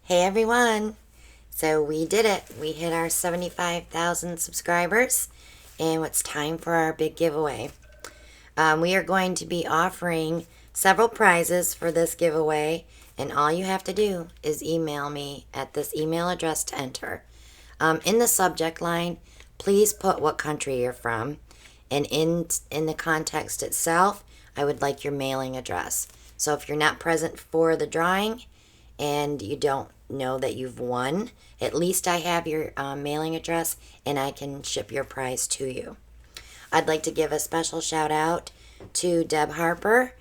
Hey everyone! So we did it. We hit our 75,000 subscribers and it's time for our big giveaway. We are going to be offering several prizes for this giveaway, and all you have to do is email me at this email address to enter. In the subject line, please put what country you're from, and in the context itself, I would like your mailing address. So if you're not present for the drawing and you don't know that you've won, at least I have your mailing address and I can ship your prize to you. I'd like to give a special shout out to Deb Harper.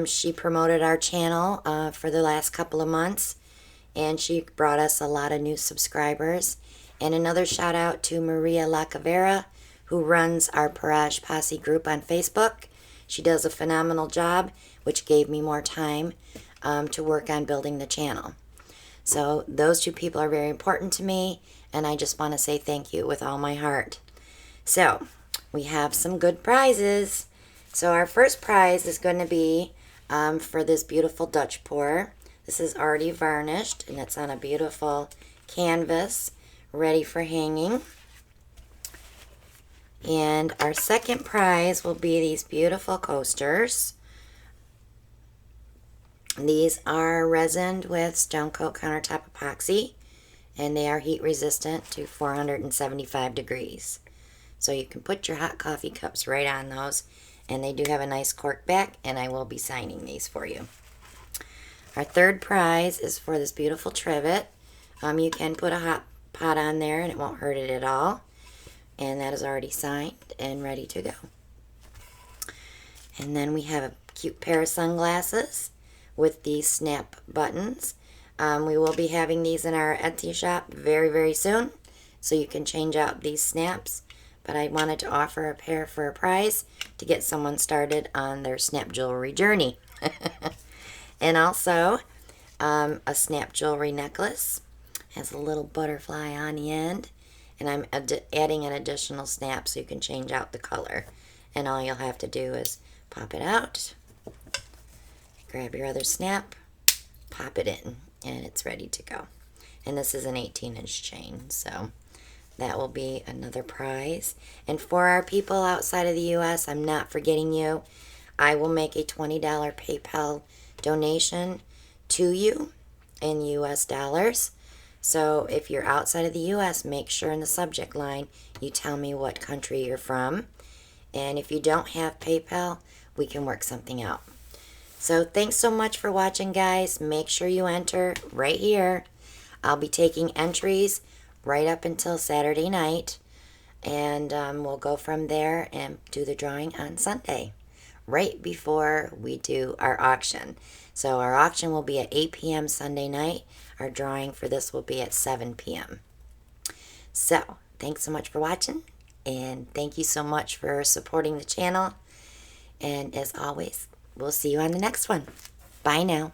She promoted our channel for the last couple of months, and she brought us a lot of new subscribers. And another shout out to Maria Lacavera, who runs our Parage Posse group on Facebook. She does a phenomenal job, which gave me more time to work on building the channel. So those two people are very important to me, and I just want to say thank you with all my heart. So we have some good prizes. So our first prize is going to be for this beautiful Dutch pour. This is already varnished, and it's on a beautiful canvas ready for hanging. And our second prize will be these beautiful coasters. These are resined with stone coat countertop epoxy, and they are heat resistant to 475 degrees. So you can put your hot coffee cups right on those, and they do have a nice cork back, and I will be signing these for you. Our third prize is for this beautiful trivet. You can put a hot pot on there and it won't hurt it at all. And that is already signed and ready to go. And then we have a cute pair of sunglasses with these snap buttons. We will be having these in our Etsy shop very, very soon, so you can change out these snaps. But I wanted to offer a pair for a prize to get someone started on their snap jewelry journey. And also a snap jewelry necklace. Has a little butterfly on the end. And I'm adding an additional snap so you can change out the color. And all you'll have to do is pop it out, grab your other snap, pop it in, and it's ready to go. And this is an 18-inch chain, so that will be another prize. And for our people outside of the U.S., I'm not forgetting you. I will make a $20 PayPal donation to you in U.S. dollars. So if you're outside of the U.S., make sure in the subject line you tell me what country you're from. And if you don't have PayPal, we can work something out. So thanks so much for watching, guys. Make sure you enter right here. I'll be taking entries right up until Saturday night. And we'll go from there and do the drawing on Sunday, right before we do our auction. So our auction will be at 8 p.m. Sunday night. Our drawing for this will be at 7 p.m. So, thanks so much for watching, and thank you so much for supporting the channel. And as always, we'll see you on the next one. Bye now.